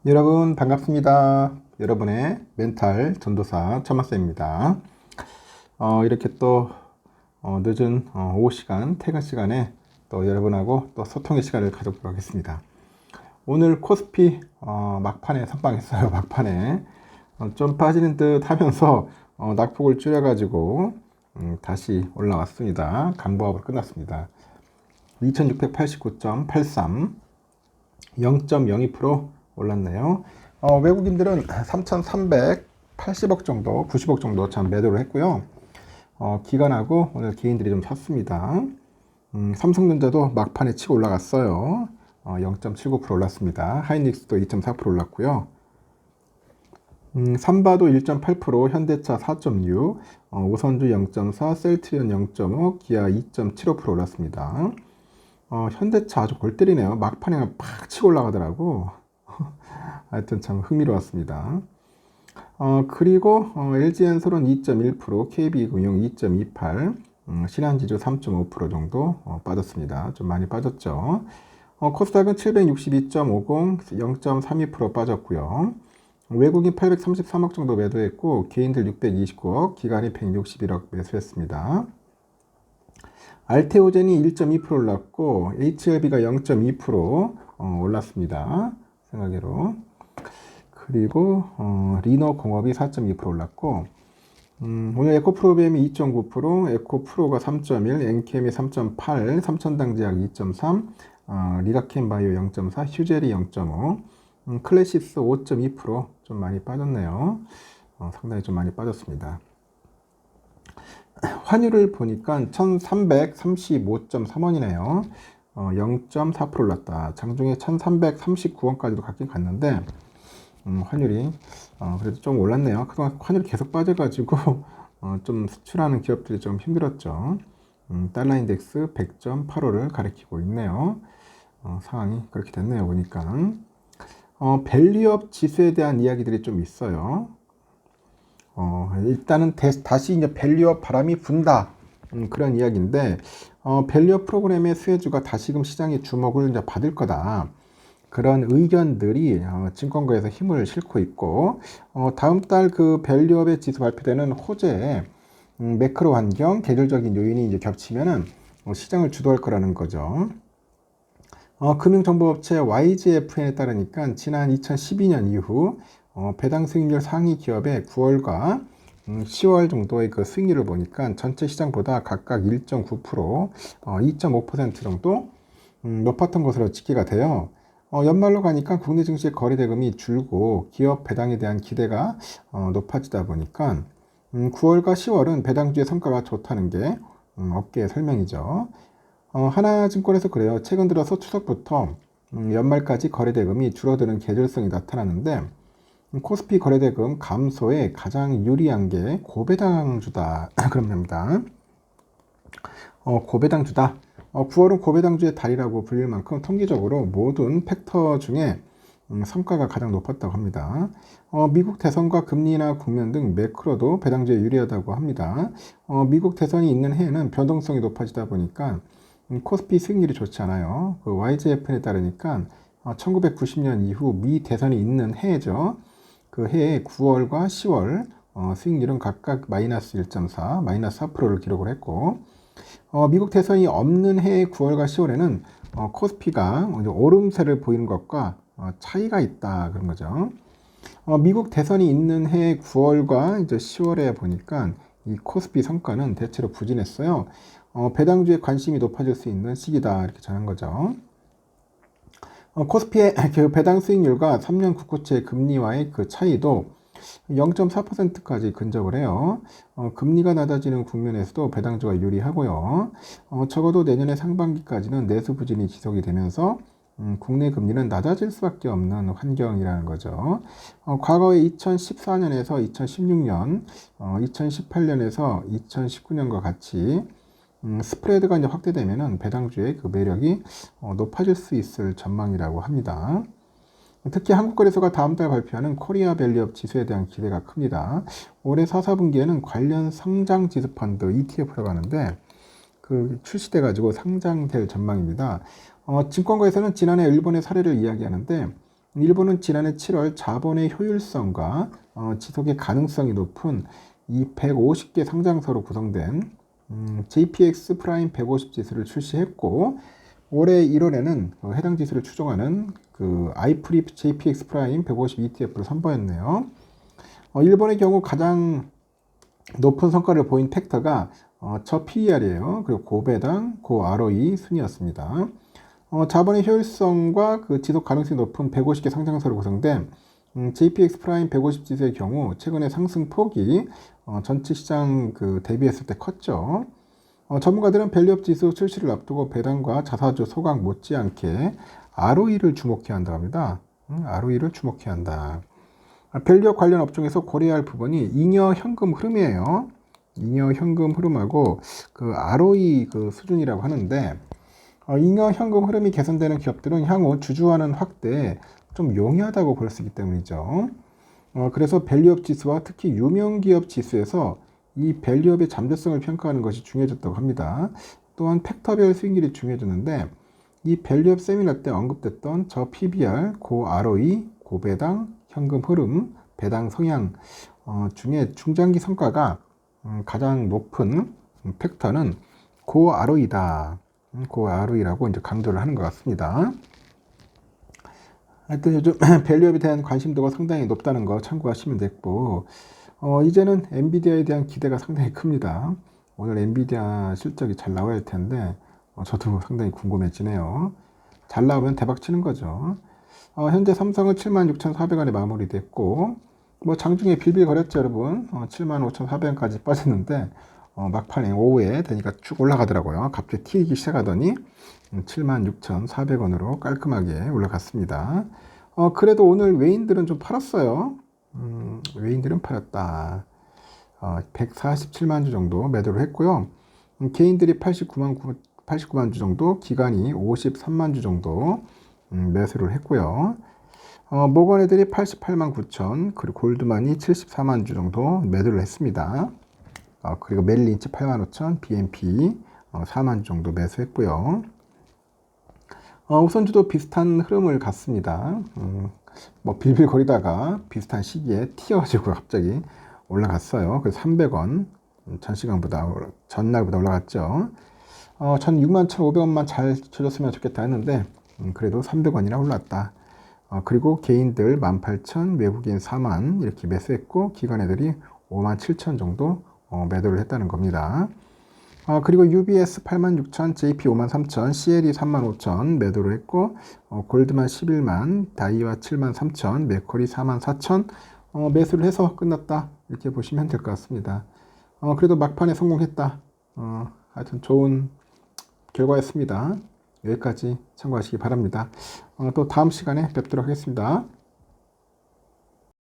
여러분 반갑습니다. 여러분의 멘탈 전도사 천마쌤입니다. 이렇게 또 늦은 오후 시간 퇴근 시간에 또 여러분하고 또 소통의 시간을 가져보도록 하겠습니다. 오늘 코스피 막판에 선방했어요. 막판에 좀 빠지는 듯 하면서 낙폭을 줄여가지고 다시 올라왔습니다. 간보합으로 끝났습니다. 2689.83 0.02% 올랐네요. 외국인들은 3,380억 정도, 90억 정도 참 매도를 했고요. 기관하고 오늘 개인들이 좀 샀습니다. 삼성전자도 막판에 치고 올라갔어요. 0.79% 올랐습니다. 하이닉스도 2.4% 올랐고요. 삼바도 1.8%, 현대차 4.6, 오선주 0.4, 셀트리온 0.5, 기아 2.75% 올랐습니다. 현대차 아주 골 때리네요. 막판에 팍 치고 올라가더라고. 하여튼 참 흥미로웠습니다. 그리고 LG엔솔은 2.1%, KB금융 2.28%, 신한지주 3.5% 정도 빠졌습니다. 좀 많이 빠졌죠. 코스닥은 762.50, 0.32% 빠졌고요. 외국인 833억 정도 매도했고 개인들 629억, 기관이 161억 매수했습니다. 알테오젠이 1.2% 올랐고 HLB가 0.2% 올랐습니다. 생각외로. 그리고 리너공업이 4.2% 올랐고 오늘 에코프로비엠이 2.9%, 에코프로가 3.1, 엔캠이 3.8, 삼천당제약 2.3, 리가켄바이오 0.4, 휴젤이 0.5, 클래시스 5.2%좀 많이 빠졌네요. 상당히 좀 많이 빠졌습니다. 환율을 보니까 1335.3원이네요. 0.4% 올랐다. 장중에 1339원까지도 갔긴 갔는데 환율이 그래도 좀 올랐네요. 그동안 환율이 계속 빠져가지고 좀 수출하는 기업들이 좀 힘들었죠. 달러 인덱스 100.85를 가리키고 있네요. 상황이 그렇게 됐네요. 보니까 밸류업 지수에 대한 이야기들이 좀 있어요. 일단은 다시 이제 밸류업 바람이 분다. 그런 이야기인데, 밸류업 프로그램의 수혜주가 다시금 시장의 주목을 이제 받을 거다. 그런 의견들이 증권가에서 힘을 싣고 있고, 다음 달 그 밸류업의 지수 발표되는 호재에 매크로 환경, 계절적인 요인이 이제 겹치면은 시장을 주도할 거라는 거죠. 금융정보업체 YGFN에 따르니까 지난 2012년 이후 배당 수익률 상위 기업의 9월과 10월 정도의 그 수익률을 보니까 전체 시장보다 각각 1.9%, 2.5% 정도 높았던 것으로 집계가 돼요. 연말로 가니까 국내 증시 거래 대금이 줄고 기업 배당에 대한 기대가 높아지다 보니까 9월과 10월은 배당주의 성과가 좋다는 게 업계의 설명이죠. 하나증권에서 그래요. 최근 들어서 추석부터 연말까지 거래대금이 줄어드는 계절성이 나타나는데 코스피 거래대금 감소에 가장 유리한 게 고배당주다. 그런 겁니다. 고배당주다. 9월은 고배당주의 달이라고 불릴 만큼 통계적으로 모든 팩터 중에 성과가 가장 높았다고 합니다. 미국 대선과 금리나 국면 등 매크로도 배당주에 유리하다고 합니다. 미국 대선이 있는 해에는 변동성이 높아지다 보니까 코스피 수익률이 좋지 않아요. 그 YGFN에 따르니까 1990년 이후 미 대선이 있는 해죠. 그 해에 9월과 10월 수익률은 각각 마이너스 1.4, 마이너스 4%를 기록을 했고 미국 대선이 없는 해의 9월과 10월에는 코스피가 오름세를 보이는 것과 차이가 있다 그런 거죠. 미국 대선이 있는 해의 9월과 이제 10월에 보니까 이 코스피 성과는 대체로 부진했어요. 배당주에 관심이 높아질 수 있는 시기다 이렇게 전한 거죠. 코스피의 그 배당 수익률과 3년 국고채 금리와의 그 차이도 0.4%까지 근접을 해요. 금리가 낮아지는 국면에서도 배당주가 유리하고요. 적어도 내년의 상반기까지는 내수 부진이 지속이 되면서 국내 금리는 낮아질 수밖에 없는 환경이라는 거죠. 과거에 2014년에서 2016년, 2018년에서 2019년과 같이 스프레드가 이제 확대되면은 배당주의 그 매력이 높아질 수 있을 전망이라고 합니다. 특히 한국거래소가 다음 달 발표하는 코리아 밸류업 지수에 대한 기대가 큽니다. 올해 4, 4분기에는 관련 성장 지수 펀드 ETF라고 하는데 그 출시돼 가지고 상장될 전망입니다. 증권가에서는 지난해 일본의 사례를 이야기하는데 일본은 지난해 7월 자본의 효율성과 지속의 가능성이 높은 이 150개 상장사로 구성된 JPX 프라임 150 지수를 출시했고, 올해 1월에는 해당 지수를 추종하는 그 i프립 JPX 프라임 150 ETF를 선보였네요. 일본의 경우 가장 높은 성과를 보인 팩터가 저 PER이에요. 그리고 고배당, 고 ROE 순이었습니다. 자본의 효율성과 그 지속 가능성이 높은 150개 상장사로 구성된 JPX 프라임 150 지수의 경우 최근에 상승폭이 전체 시장 그 대비했을 때 컸죠. 전문가들은 밸류업 지수 출시를 앞두고 배당과 자사주 소각 못지않게 ROE를 주목해야 한다고 합니다. ROE를 주목해야 한다. 밸류업 관련 업종에서 고려해야 할 부분이 잉여 현금 흐름이에요. 잉여 현금 흐름하고 그 ROE 그 수준이라고 하는데, 잉여 현금 흐름이 개선되는 기업들은 향후 주주환원 확대에 좀 용이하다고 볼 수 있기 때문이죠. 그래서 밸류업 지수와 특히 유명기업 지수에서 이 밸류업의 잠재성을 평가하는 것이 중요해졌다고 합니다. 또한 팩터별 수익률이 중요해졌는데, 이 밸류업 세미나 때 언급됐던 저 PBR, 고 ROE, 고배당, 현금 흐름, 배당 성향 중에 중장기 성과가 가장 높은 팩터는 고 ROE다. 고 ROE라고 이제 강조를 하는 것 같습니다. 하여튼 요즘 밸류업에 대한 관심도가 상당히 높다는 거 참고하시면 됐고, 이제는 엔비디아에 대한 기대가 상당히 큽니다. 오늘 엔비디아 실적이 잘 나와야 할 텐데, 저도 상당히 궁금해지네요. 잘 나오면 대박 치는 거죠. 현재 삼성은 76,400원에 마무리됐고, 뭐 장중에 빌빌거렸죠, 여러분. 75,400원까지 빠졌는데, 막판에 오후에 되니까 쭉 올라가더라고요. 갑자기 튀기 시작하더니 76,400원으로 깔끔하게 올라갔습니다. 그래도 오늘 외인들은 좀 팔았어요. 외인들은 팔았다. 147만 주 정도 매도를 했고요. 개인들이 89만 주 정도, 기관이 53만 주 정도 매수를 했고요. 모건 애들이 88만 9천, 그리고 골드만이 74만 주 정도 매도를 했습니다. 그리고 멜린치 8만 5천, BNP 4만 주 정도 매수했고요. 우선주도 비슷한 흐름을 갔습니다. 뭐 빌빌거리다가 비슷한 시기에 튀어가지고 갑자기 올라갔어요. 그래서 300원 전날보다 올라갔죠. 전 61,500원만 잘 쳐줬으면 좋겠다 했는데 그래도 300원이나 올랐다. 그리고 개인들 18,000, 외국인 4만 이렇게 매수했고, 기관 애들이 57,000 정도 매도를 했다는 겁니다. 그리고 UBS 86,000, JP 53,000, CLE 35,000 매도를 했고, 골드만 11만, 다이와 73,000, 맥쿼리 44,000 매수를 해서 끝났다. 이렇게 보시면 될 것 같습니다. 그래도 막판에 성공했다. 하여튼 좋은 결과였습니다. 여기까지 참고하시기 바랍니다. 또 다음 시간에 뵙도록 하겠습니다.